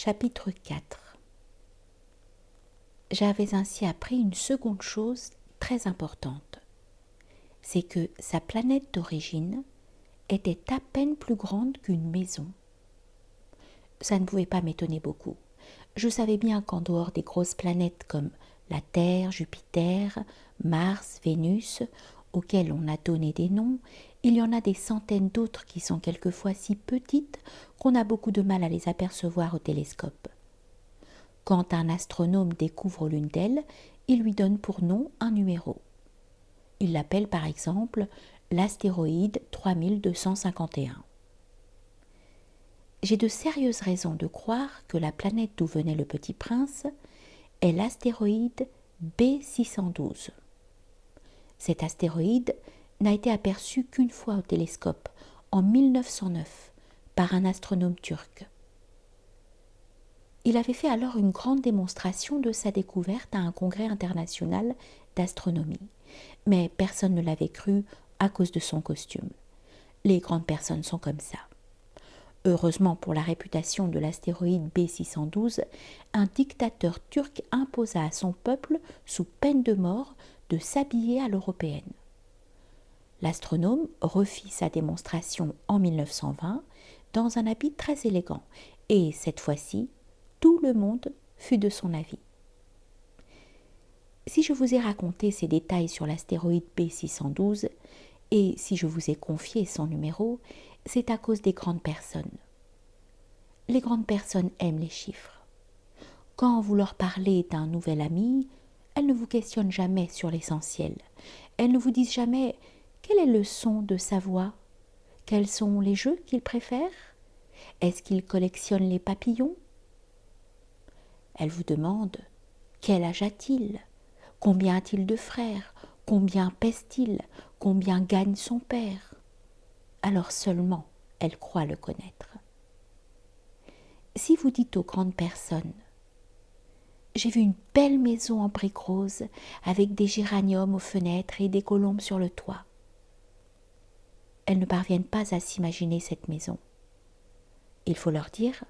Chapitre 4. J'avais ainsi appris une seconde chose très importante. C'est que sa planète d'origine était à peine plus grande qu'une maison. Ça ne pouvait pas m'étonner beaucoup. Je savais bien qu'en dehors des grosses planètes comme la Terre, Jupiter, Mars, Vénus, auxquelles on a donné des noms, il y en a des centaines d'autres qui sont quelquefois si petites qu'on a beaucoup de mal à les apercevoir au télescope. Quand un astronome découvre l'une d'elles, il lui donne pour nom un numéro. Il l'appelle par exemple l'astéroïde 3251. J'ai de sérieuses raisons de croire que la planète d'où venait le petit prince est l'astéroïde B612. Cet astéroïde n'a été aperçu qu'une fois au télescope, en 1909, par un astronome turc. Il avait fait alors une grande démonstration de sa découverte à un congrès international d'astronomie, mais personne ne l'avait cru à cause de son costume. Les grandes personnes sont comme ça. Heureusement pour la réputation de l'astéroïde B612, un dictateur turc imposa à son peuple, sous peine de mort, de s'habiller à l'européenne. L'astronome refit sa démonstration en 1920 dans un habit très élégant, et cette fois-ci, tout le monde fut de son avis. Si je vous ai raconté ces détails sur l'astéroïde B612, et si je vous ai confié son numéro, c'est à cause des grandes personnes. Les grandes personnes aiment les chiffres. Quand vous leur parlez d'un nouvel ami, elles ne vous questionnent jamais sur l'essentiel. Elles ne vous disent jamais quel est le son de sa voix, quels sont les jeux qu'il préfère, est-ce qu'il collectionne les papillons. Elles vous demandent quel âge a-t-il, combien a-t-il de frères, combien pèse-t-il, combien gagne son père. Alors seulement elles croient le connaître. Si vous dites aux grandes personnes « J'ai vu une belle maison en briques roses avec des géraniums aux fenêtres et des colombes sur le toit », elles ne parviennent pas à s'imaginer cette maison. Il faut leur dire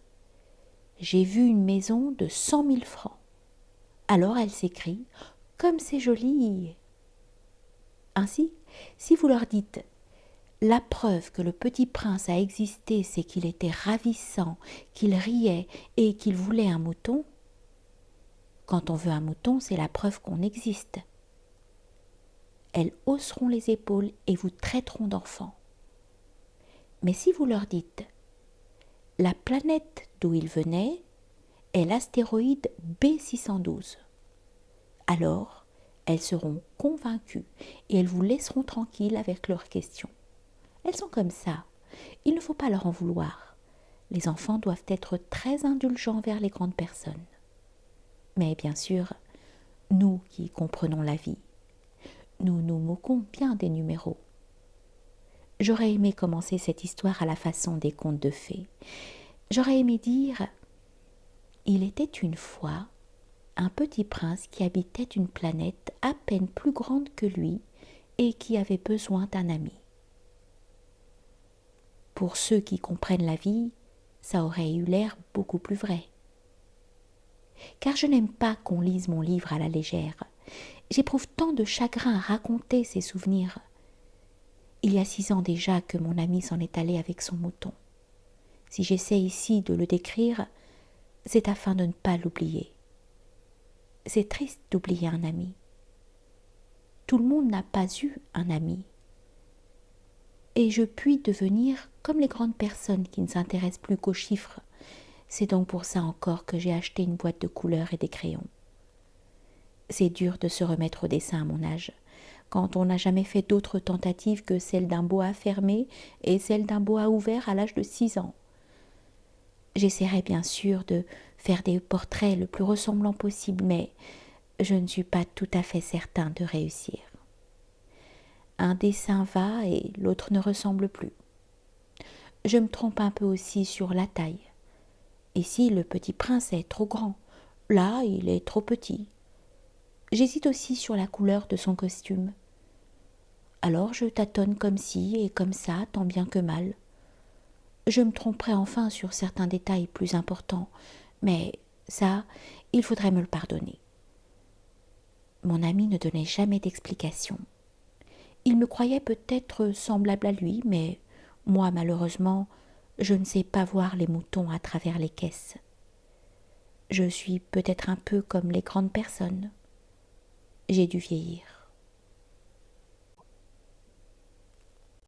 « J'ai vu une maison de 100 000 francs ». Alors elles s'écrient « Comme c'est joli !» Ainsi, si vous leur dites « La preuve que le petit prince a existé, c'est qu'il était ravissant, qu'il riait et qu'il voulait un mouton », quand on veut un mouton, c'est la preuve qu'on existe. Elles hausseront les épaules et vous traiteront d'enfant. Mais si vous leur dites « La planète d'où il venait est l'astéroïde B612 », alors elles seront convaincues et elles vous laisseront tranquille avec leurs questions. Elles sont comme ça. Il ne faut pas leur en vouloir. Les enfants doivent être très indulgents vers les grandes personnes. Mais bien sûr, nous qui comprenons la vie, nous nous moquons bien des numéros. J'aurais aimé commencer cette histoire à la façon des contes de fées. J'aurais aimé dire « Il était une fois un petit prince qui habitait une planète à peine plus grande que lui et qui avait besoin d'un ami. » Pour ceux qui comprennent la vie, ça aurait eu l'air beaucoup plus vrai. Car je n'aime pas qu'on lise mon livre à la légère. J'éprouve tant de chagrin à raconter ces souvenirs. Il y a 6 ans déjà que mon ami s'en est allé avec son mouton. Si j'essaie ici de le décrire, c'est afin de ne pas l'oublier. C'est triste d'oublier un ami. Tout le monde n'a pas eu un ami. Et je puis devenir comme les grandes personnes qui ne s'intéressent plus qu'aux chiffres. C'est donc pour ça encore que j'ai acheté une boîte de couleurs et des crayons. C'est dur de se remettre au dessin à mon âge, quand on n'a jamais fait d'autres tentatives que celle d'un boa fermé et celle d'un boa ouvert à l'âge de 6 ans. J'essaierai bien sûr de faire des portraits le plus ressemblants possible, mais je ne suis pas tout à fait certain de réussir. Un dessin va et l'autre ne ressemble plus. Je me trompe un peu aussi sur la taille. Ici, le petit prince est trop grand. Là, il est trop petit. J'hésite aussi sur la couleur de son costume. Alors je tâtonne comme ci et comme ça, tant bien que mal. Je me tromperai enfin sur certains détails plus importants, Mais ça, il faudrait me le pardonner. Mon ami ne donnait jamais d'explication. Il me croyait peut-être semblable à lui, mais moi, malheureusement, je ne sais pas voir les moutons à travers les caisses. Je suis peut-être un peu comme les grandes personnes. J'ai dû vieillir.